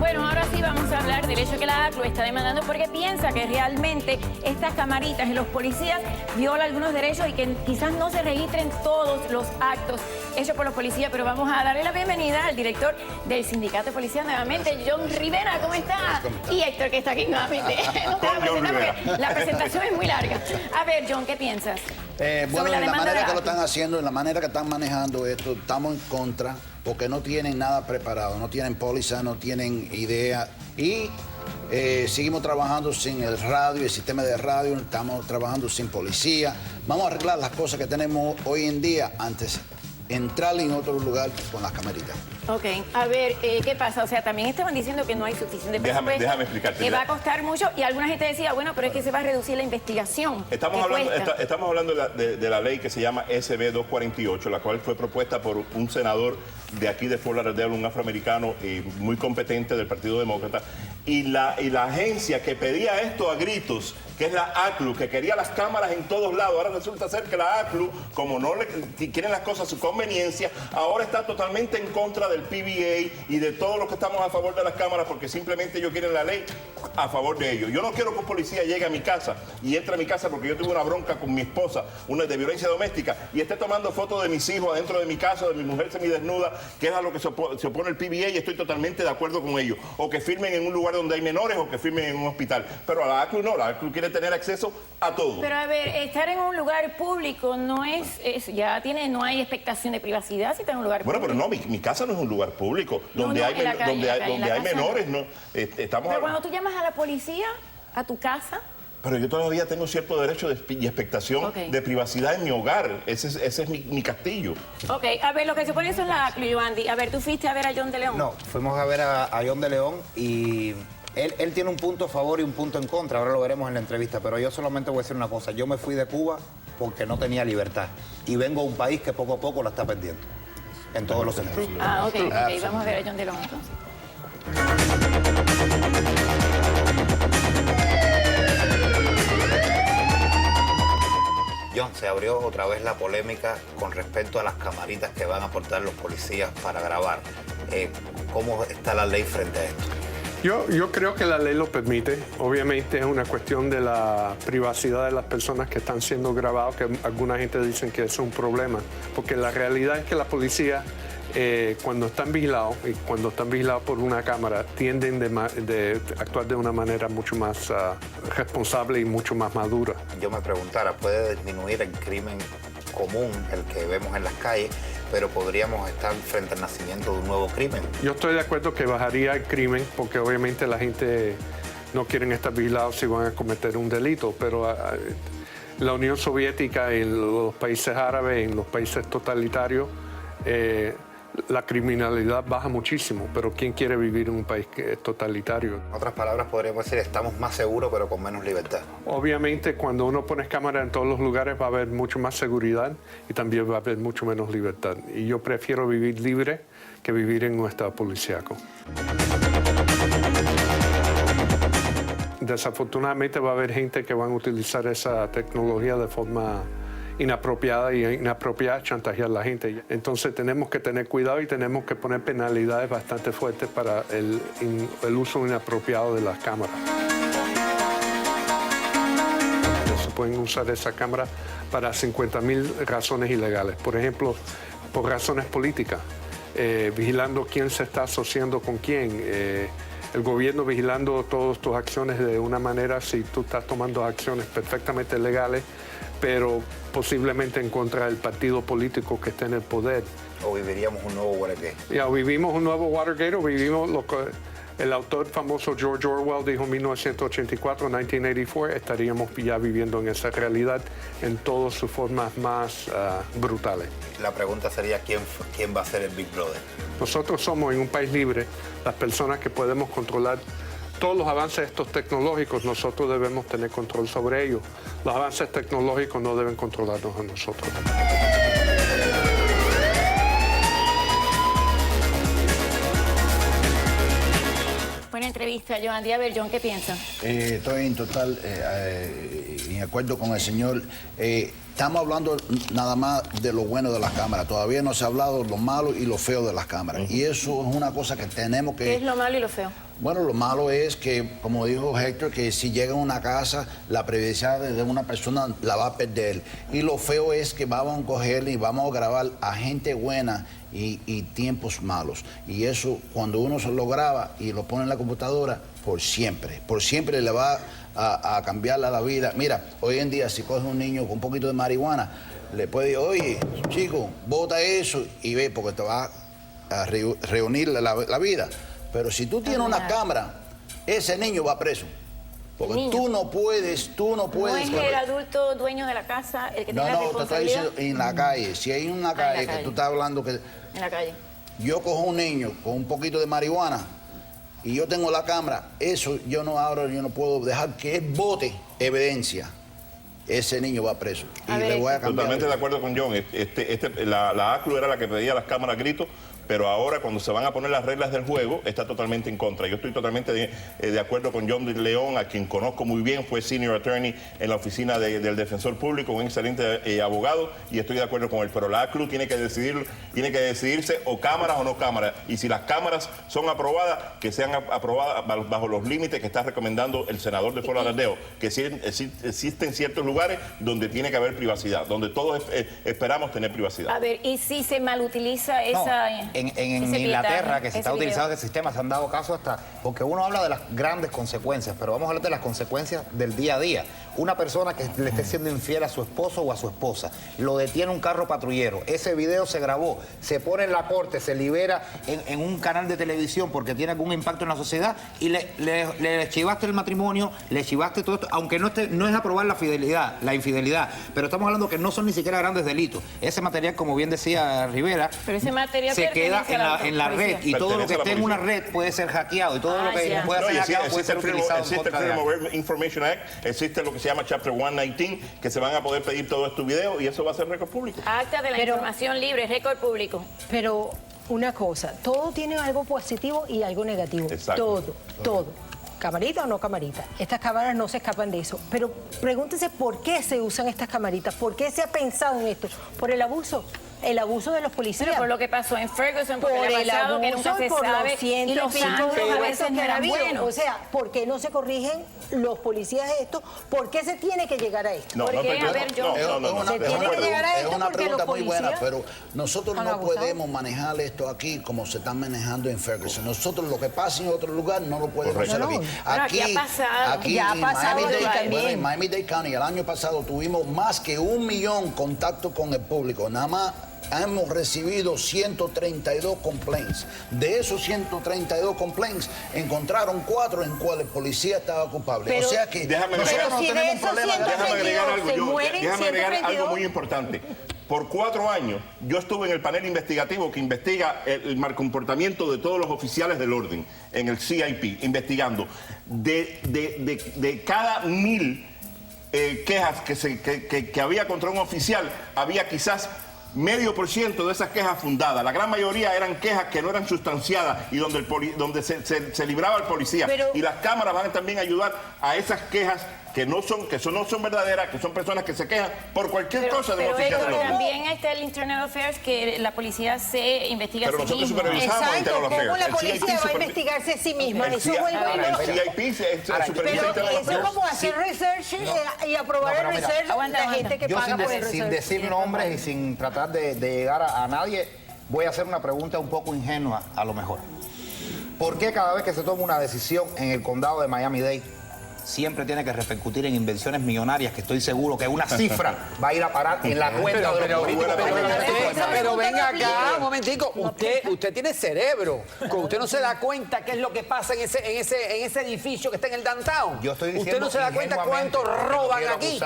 Bueno, ahora sí vamos a hablar del hecho que la ACLU está demandando porque piensa que realmente estas camaritas y los policías violan algunos derechos y que quizás no se registren todos los actos hechos por los policías, pero vamos a darle la bienvenida al director del Sindicato de Policía nuevamente, John Rivera, ¿cómo está? Y Héctor, que está aquí nuevamente. No te voy a presentar porque la presentación es muy larga. A ver, John, ¿qué piensas? Bueno, la manera que lo están haciendo, en la manera que están manejando esto, estamos en contra porque no tienen nada preparado, no tienen póliza, no tienen idea y seguimos trabajando sin el radio, el sistema de radio, estamos trabajando sin policía. Vamos a arreglar las cosas que tenemos hoy en día antes de entrar en otro lugar con las camaritas. Ok, a ver, ¿qué pasa? O sea, también estaban diciendo que no hay suficiente presupuesto. Déjame explicarte. Que va a costar mucho y alguna gente decía, bueno, pero es que se va a reducir la investigación. Estamos hablando de la ley que se llama SB 248, la cual fue propuesta por un senador de aquí de Fort Lauderdale, un afroamericano muy competente del Partido Demócrata. Y la agencia que pedía esto a gritos, que es la ACLU, que quería las cámaras en todos lados, ahora resulta ser que la ACLU, como no quieren las cosas a su conveniencia, ahora está totalmente en contra del PBA y de todos los que estamos a favor de las cámaras, porque simplemente ellos quieren la ley a favor de ellos. Yo no quiero que un policía llegue a mi casa y entre a mi casa porque yo tuve una bronca con mi esposa, una de violencia doméstica, y esté tomando fotos de mis hijos adentro de mi casa, de mi mujer semidesnuda, que es a lo que se opone el PBA, y estoy totalmente de acuerdo con ellos. O que firmen en un lugar donde hay menores o que firmen en un hospital. Pero a la ACLU no, la ACLU quiere tener acceso a todo. Pero a ver, estar en un lugar público no no hay expectación de privacidad si está en un lugar público. Bueno, pero no, mi casa no es un lugar público, donde hay menores, no. Pero cuando tú llamas a la policía, a tu casa... Pero yo todavía tengo cierto derecho y expectación de privacidad en mi hogar. Ese es mi castillo. Ok, a ver, lo que se pone eso es la ACLU, Andy. A ver, ¿tú fuiste a ver a John de León? No, fuimos a ver a John de León y él tiene un punto a favor y un punto en contra. Ahora lo veremos en la entrevista, pero yo solamente voy a decir una cosa. Yo me fui de Cuba porque no tenía libertad y vengo a un país que poco a poco la está perdiendo en todos los sentidos. Ah, ok, vamos a ver a John de León entonces. John, se abrió otra vez la polémica con respecto a las camaritas que van a aportar los policías para grabar. ¿Cómo está la ley frente a esto? Yo creo que la ley lo permite. Obviamente es una cuestión de la privacidad de las personas que están siendo grabados, que alguna gente dice que es un problema. Porque la realidad es que la policía, cuando están vigilados y cuando están vigilados por una cámara, tienden de actuar de una manera mucho más responsable y mucho más madura. Yo me preguntara, ¿puede disminuir el crimen común, el que vemos en las calles, pero podríamos estar frente al nacimiento de un nuevo crimen? Yo estoy de acuerdo que bajaría el crimen, porque obviamente la gente no quiere estar vigilados si van a cometer un delito, pero la Unión Soviética, en los países árabes, en los países totalitarios, la criminalidad baja muchísimo, pero ¿quién quiere vivir en un país que es totalitario? En otras palabras, podríamos decir, estamos más seguros, pero con menos libertad. Obviamente, cuando uno pone cámaras en todos los lugares, va a haber mucho más seguridad y también va a haber mucho menos libertad. Y yo prefiero vivir libre que vivir en un estado policíaco. Desafortunadamente, va a haber gente que van a utilizar esa tecnología de forma inapropiada y chantajear a la gente. Entonces tenemos que tener cuidado y tenemos que poner penalidades bastante fuertes para el uso inapropiado de las cámaras. Se pueden usar esa cámara para 50.000 razones ilegales. Por ejemplo, por razones políticas, vigilando quién se está asociando con quién. El gobierno vigilando todas tus acciones de una manera, si tú estás tomando acciones perfectamente legales, pero posiblemente en contra del partido político que esté en el poder. ¿O viviríamos un nuevo Watergate? Ya, vivimos un nuevo Watergate o vivimos lo que el autor famoso George Orwell dijo en 1984, 1984, estaríamos ya viviendo en esa realidad en todas sus formas más brutales. La pregunta sería, ¿quién va a ser el Big Brother? Nosotros somos en un país libre, las personas que podemos controlar todos los avances estos tecnológicos, nosotros debemos tener control sobre ellos. Los avances tecnológicos no deben controlarnos a nosotros. Buena entrevista, John. A ver, John, ¿qué piensa? Estoy en total en acuerdo con el señor. Estamos hablando nada más de lo bueno de las cámaras. Todavía no se ha hablado de lo malo y lo feo de las cámaras. Y eso es una cosa que tenemos que... ¿Qué es lo malo y lo feo? Bueno, lo malo es que, como dijo Héctor, que si llega a una casa, la privacidad de una persona la va a perder. Y lo feo es que vamos a coger y vamos a grabar a gente buena y tiempos malos. Y eso, cuando uno se lo graba y lo pone en la computadora, por siempre le va a cambiarle la vida. Mira, hoy en día, si coge un niño con un poquito de marihuana, le puede decir, oye, chico, bota eso y ve, porque te va a reunir la vida. Pero si tú tienes una cámara, ese niño va preso. Porque tú no puedes. No es el adulto dueño de la casa el que tiene la responsabilidad. No, te estoy diciendo en la calle. Si hay una calle que tú estás hablando que... En la calle. Yo cojo un niño con un poquito de marihuana y yo tengo la cámara, eso yo no puedo dejar que él bote evidencia. Ese niño va preso. Y le voy a cambiar. Totalmente de acuerdo con John. La ACLU era la que pedía las cámaras a gritos, pero ahora cuando se van a poner las reglas del juego, está totalmente en contra. Yo estoy totalmente de acuerdo con John de León, a quien conozco muy bien, fue senior attorney en la oficina del defensor público, un excelente abogado, y estoy de acuerdo con él. Pero la ACLU tiene que decidirse o cámaras o no cámaras. Y si las cámaras son aprobadas, que sean aprobadas bajo los límites que está recomendando el senador de Fort Lauderdale, que existen ciertos lugares donde tiene que haber privacidad, donde todos esperamos tener privacidad. A ver, ¿y si se malutiliza esa... En Inglaterra, que se está utilizando ese sistema, se han dado casos hasta... Porque uno habla de las grandes consecuencias, pero vamos a hablar de las consecuencias del día a día. Una persona que le esté siendo infiel a su esposo o a su esposa, lo detiene un carro patrullero, ese video se grabó, se pone en la corte, se libera en un canal de televisión porque tiene algún impacto en la sociedad y le chivaste el matrimonio, le chivaste todo esto, aunque no es aprobar la infidelidad, pero estamos hablando que no son ni siquiera grandes delitos. Ese material, como bien decía Rivera, pero ese material se queda en la red y todo lo que esté en una red puede ser hackeado y todo lo que pueda ser hackeado puede ser utilizado en contra de alguien. Existe el Freedom of Information Act, existe lo que se llama Chapter 119, que se van a poder pedir todo estos videos y eso va a ser récord público. Acta de la información libre, récord público. Pero una cosa, todo tiene algo positivo y algo negativo. Exacto. Todo. Camarita o no camarita. Estas cámaras no se escapan de eso. Pero pregúntese por qué se usan estas camaritas, por qué se ha pensado en esto. Por el abuso de los policías. Pero por lo que pasó en Ferguson, por el pasado, que nunca se sabe, y los cambios a veces no eran buenos. O sea, ¿por qué no se corrigen los policías esto? ¿Por qué se tiene que llegar a esto? Porque, a ver, yo... Es una pregunta muy buena, pero nosotros no podemos manejar esto aquí como se está manejando en Ferguson. Nosotros lo que pasa en otro lugar no lo podemos hacer aquí. Aquí ha pasado en Miami-Dade County, el año pasado tuvimos más que 1 millón de contactos con el público. Nada más hemos recibido 132 complaints. De esos 132 complaints, encontraron 4 en cuales el policía estaba culpable. Pero, o sea que déjame nosotros no tenemos problema. Déjame agregar algo muy importante. Por 4 años, yo estuve en el panel investigativo que investiga el mal comportamiento de todos los oficiales del orden, en el CIP, investigando. De cada 1000 quejas que había contra un oficial, había quizás 0.5% de esas quejas fundadas. La gran mayoría eran quejas que no eran sustanciadas y donde se libraba el policía. Y las cámaras van a también ayudar a esas quejas que no son verdaderas, que son personas que se quejan por cualquier cosa de un oficial del orden. También está el Internal Affairs, que la policía se investiga a sí misma. Pero nosotros supervisamos Internal Affairs. ¿Cómo la policía va a investigarse a sí misma? Eso vuelve loco. El CIP supervisa Pero Internal eso es como hacer research y aprobar el research la gente que paga por el research. Sin decir nombres y sin tratar de llegar a nadie, voy a hacer una pregunta un poco ingenua a lo mejor. ¿Por qué cada vez que se toma una decisión en el condado de Miami-Dade siempre tiene que repercutir en inversiones millonarias, que estoy seguro que una cifra va a ir a parar en la cuenta de los políticos? Pero venga acá, un momentico, usted tiene cerebro, usted no se da cuenta qué es lo que pasa en ese edificio que está en el downtown. Yo estoy diciendo, usted no se da cuenta cuánto roban aquí.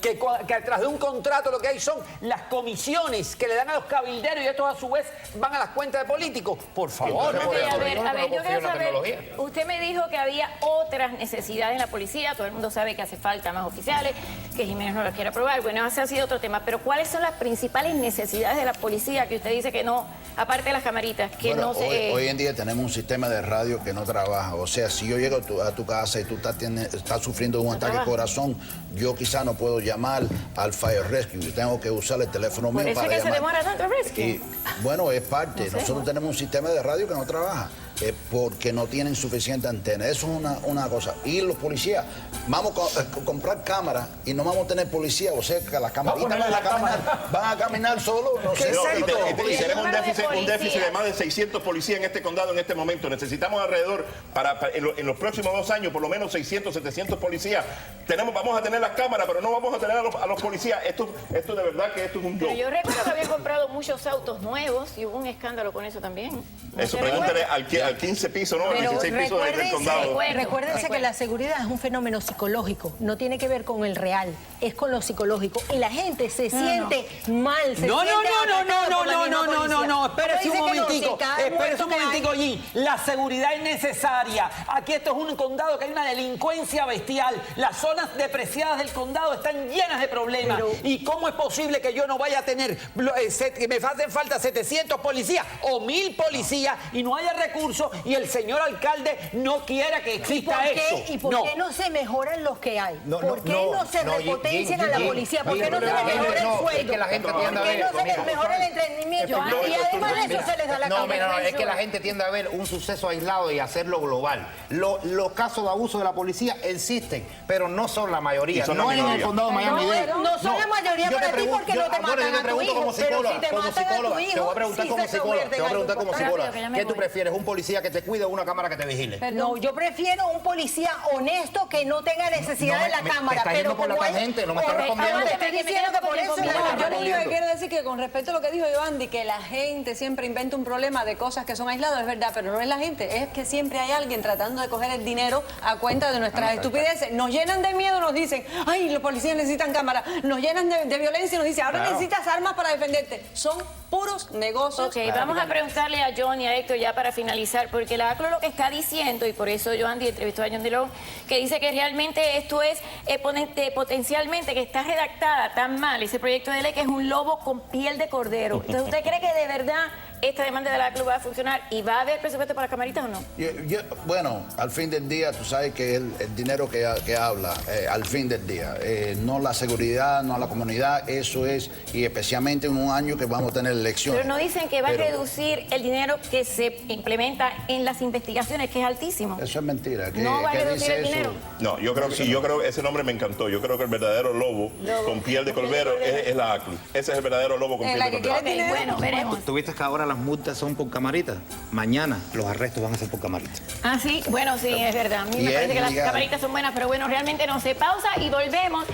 Que atrás de un contrato lo que hay son las comisiones que le dan a los cabilderos y estos a su vez van a las cuentas de políticos. Por favor. A ver, yo quiero saber, usted me dijo que había otras necesidades en la policía, todo el mundo sabe que hace falta más oficiales, que Jiménez no las quiere aprobar, bueno, ese ha sido otro tema, pero ¿cuáles son las principales necesidades de la policía que usted dice que no, aparte de las camaritas, que no se... Hoy en día tenemos un sistema de radio que no trabaja, o sea, si yo llego a tu casa y tú estás sufriendo un ataque al corazón, yo quizá no puedo llamar al Fire Rescue. Yo tengo que usar el teléfono mío para llamar. ¿Por eso es que se demora tanto el rescue? Bueno, es parte. Nosotros tenemos un sistema de radio que no trabaja. porque no tienen suficiente antena. Eso es una cosa. Y los policías, vamos a comprar cámaras y no vamos a tener policía, o sea que las camaritas van a caminar solos. No sé. Y tenemos un déficit de más de 600 policías en este condado en este momento. Necesitamos alrededor, en los próximos 2 años, por lo menos 600, 700 policías. Vamos a tener las cámaras, pero no vamos a tener a los policías. Esto de verdad que esto es un Pero yo recuerdo que habían comprado muchos autos nuevos y hubo un escándalo con eso también. Eso, pregúntale al 15 piso, ¿no? Al 16 piso del condado. Recuérdense que la seguridad es un fenómeno psicológico, no tiene que ver con el real, es con lo psicológico. Y la gente se siente mal, se No, siente espérese un momentico, allí. La seguridad es necesaria. Aquí esto es un condado que hay una delincuencia bestial. Las zonas depreciadas del condado están llenas de problemas. ¿Y cómo es posible que yo no vaya a tener, que me hacen falta 700 policías o 1000 policías y no haya recursos y el señor alcalde no quiera que exista eso? ¿Y por qué no se mejoran los que hay? ¿Por qué no se repotencian a la policía? ¿Por qué no se les mejora el sueldo? Es que la gente tiende a ¿Por qué ver... no se les mejora el entretenimiento? Y además de eso se les da la cámara. Es que la gente tiende a ver un suceso aislado y hacerlo global. Los casos de abuso de la policía existen, pero no son la mayoría. No en el condado de Miami-Dade. No son la mayoría para ti porque no te matan a tu hijo. Pero si te matan a tu hijo, te voy a preguntar como psicóloga. ¿Qué tú prefieres? ¿Un policía que te cuide o una cámara que te vigile? No, yo prefiero un policía honesto que no tenga necesidad de la cámara. Me estás yendo por la tangente, no me estás respondiendo. Te estoy diciendo que por eso... Yo lo único que quiero decir que con respecto a lo que dijo Giovanni, que la gente siempre inventa un problema de cosas que son aisladas, es verdad, pero no es la gente, es que siempre hay alguien tratando de coger el dinero a cuenta de nuestras estupideces. Nos llenan de miedo, nos dicen, ay, los policías necesitan cámara, nos llenan de violencia y nos dicen, ahora necesitas armas para defenderte. Son puros negocios. Ok, vamos a preguntarle a John y a Héctor ya para finalizar, porque la ACLU lo que está diciendo, y por eso Joandy entrevistó a John DeLeon, que dice que realmente esto es potencialmente que está redactada tan mal ese proyecto de ley que es un lobo con piel de cordero. Entonces, ¿usted cree que de verdad esta demanda de la ACLU va a funcionar y va a haber presupuesto para las camaritas o no? Bueno, al fin del día, tú sabes que el dinero que habla, al fin del día, no la seguridad, no la comunidad, eso es, y especialmente en un año que vamos a tener elecciones. Pero no dicen que va a reducir el dinero que se implementa en las investigaciones, que es altísimo. Eso es mentira. ¿No va a reducir el dinero? No, yo creo que ese nombre me encantó. Yo creo que el verdadero lobo con piel de cordero es la ACLU. Ese es el verdadero lobo con piel de cordero. Okay, bueno, veremos. ¿Tuviste que ahora las multas son por camaritas? Mañana los arrestos van a ser por camaritas. Ah, sí, bueno, sí, es verdad. A mí me parece que las camaritas son buenas, pero bueno, realmente no. Se pausa y volvemos.